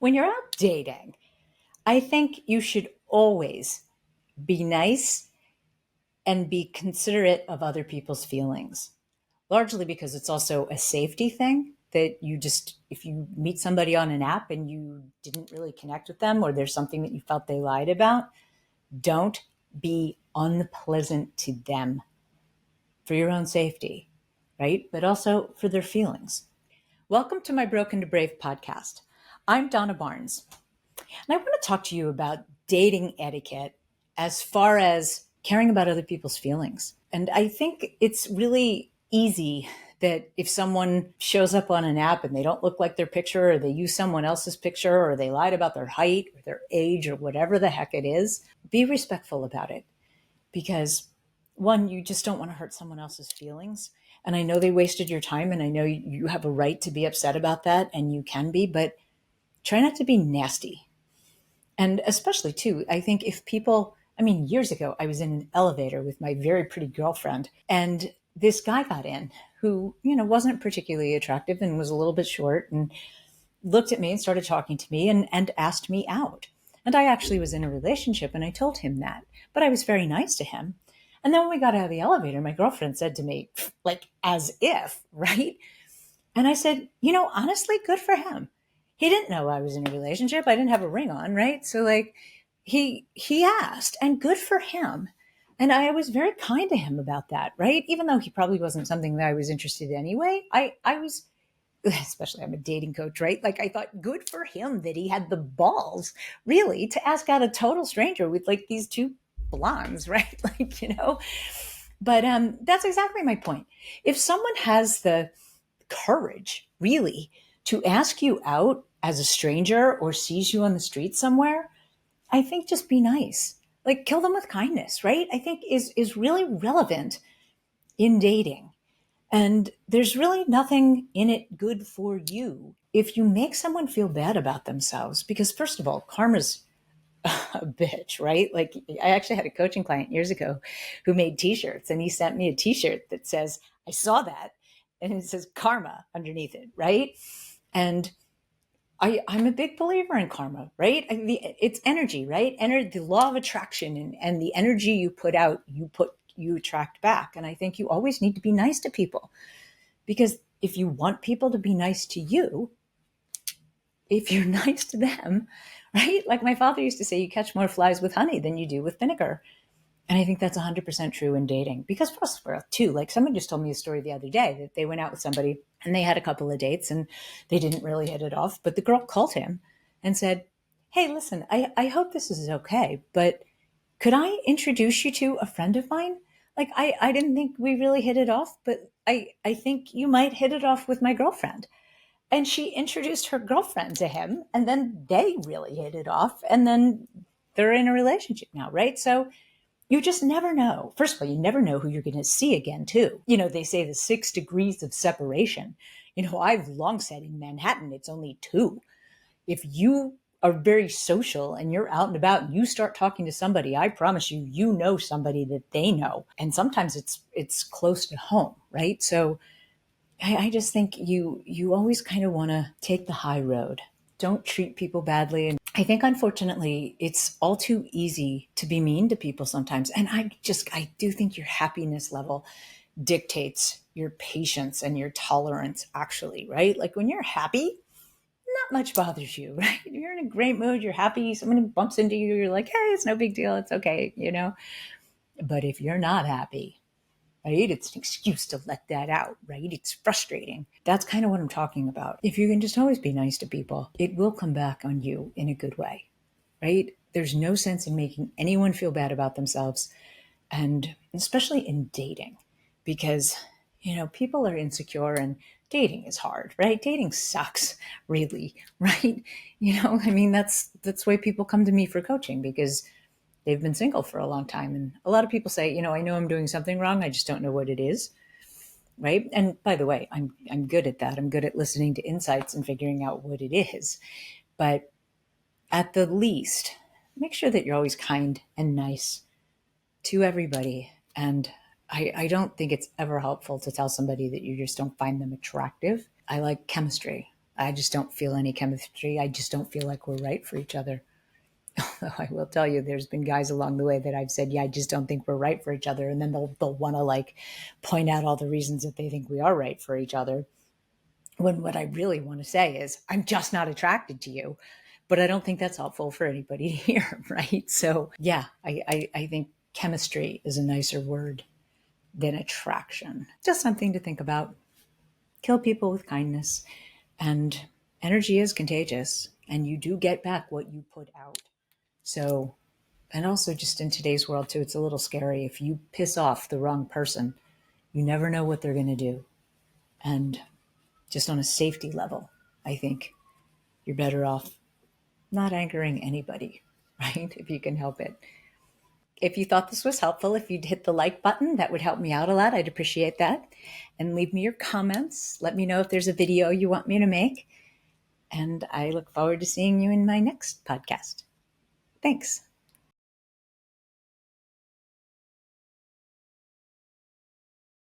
When you're out dating, I think you should always be nice and be considerate of other people's feelings, largely because it's also a safety thing that you just, if you meet somebody on an app and you didn't really connect with them or there's something that you felt they lied about, don't be unpleasant to them for your own safety, right? But also for their feelings. Welcome to my Broken to Brave podcast. I'm Donna Barnes, and I want to talk to you about dating etiquette as far as caring about other people's feelings. And I think it's really easy that if someone shows up on an app and they don't look like their picture, or they use someone else's picture, or they lied about their height or their age or whatever the heck it is, be respectful about it. Because one, you just don't want to hurt someone else's feelings. And I know they wasted your time, and I know you have a right to be upset about that, and you can be, but try not to be nasty. And especially too, I think if people, years ago, I was in an elevator with my very pretty girlfriend, and this guy got in who, wasn't particularly attractive and was a little bit short, and looked at me and started talking to me and asked me out. And I actually was in a relationship, and I told him that, but I was very nice to him. And then when we got out of the elevator, my girlfriend said to me, like, as if, right? And I said, honestly, good for him. He didn't know I was in a relationship. I didn't have a ring on, right? So like he asked, and good for him. And I was very kind to him about that, right? Even though he probably wasn't something that I was interested in anyway. I was, especially I'm a dating coach, right? Like I thought good for him that he had the balls really to ask out a total stranger with like these two blondes, right? But that's exactly my point. If someone has the courage, really, to ask you out as a stranger or sees you on the street somewhere, I think just be nice. Like kill them with kindness, right? I think is really relevant in dating. And there's really nothing in it good for you if you make someone feel bad about themselves. Because first of all, karma's a bitch, right? Like I actually had a coaching client years ago who made t-shirts, and he sent me a t-shirt that says, I saw that, and it says karma underneath it, right? And I'm a big believer in karma, right? It's energy, right? The law of attraction, and the energy you put out, you attract back. And I think you always need to be nice to people, because if you want people to be nice to you, if you're nice to them, right? Like my father used to say, you catch more flies with honey than you do with vinegar. And I think that's 100% true in dating. Because for us, too, like someone just told me a story the other day that they went out with somebody and they had a couple of dates and they didn't really hit it off. But the girl called him and said, hey, listen, I hope this is okay, but could I introduce you to a friend of mine? Like, I didn't think we really hit it off, but I think you might hit it off with my girlfriend. And she introduced her girlfriend to him, and then they really hit it off, and then they're in a relationship now, right? So you just never know. First of all, you never know who you're going to see again, too. They say the 6 degrees of separation. I've long said in Manhattan, it's only 2. If you are very social and you're out and about and you start talking to somebody, I promise you, you know somebody that they know. And sometimes it's close to home, right? So I just think you always kind of want to take the high road. Don't treat people badly. And I think, unfortunately, it's all too easy to be mean to people sometimes. And I do think your happiness level dictates your patience and your tolerance, actually, right? Like when you're happy, not much bothers you, right? You're in a great mood, you're happy, someone bumps into you, you're like, hey, it's no big deal, it's okay. But if you're not happy, right, it's an excuse to let that out, right? It's frustrating. That's kind of what I'm talking about. If you can just always be nice to people, it will come back on you in a good way, right? There's no sense in making anyone feel bad about themselves, and especially in dating, because people are insecure, and dating is hard, right? Dating sucks, really, right? That's the way people come to me for coaching, because they've been single for a long time. And a lot of people say, I know I'm doing something wrong, I just don't know what it is, right? And by the way, I'm good at that. I'm good at listening to insights and figuring out what it is. But at the least, make sure that you're always kind and nice to everybody. And I don't think it's ever helpful to tell somebody that you just don't find them attractive. I like chemistry. I just don't feel any chemistry. I just don't feel like we're right for each other. Although I will tell you, there's been guys along the way that I've said, yeah, I just don't think we're right for each other. And then they'll want to like point out all the reasons that they think we are right for each other. When what I really want to say is, I'm just not attracted to you. But I don't think that's helpful for anybody to hear, right? So, yeah, I think chemistry is a nicer word than attraction. Just something to think about. Kill people with kindness. And energy is contagious, and you do get back what you put out. So, and also just in today's world, too, it's a little scary. If you piss off the wrong person, you never know what they're going to do. And just on a safety level, I think you're better off not angering anybody, right? If you can help it. If you thought this was helpful, if you'd hit the like button, that would help me out a lot. I'd appreciate that. And leave me your comments. Let me know if there's a video you want me to make. And I look forward to seeing you in my next podcast. Thanks.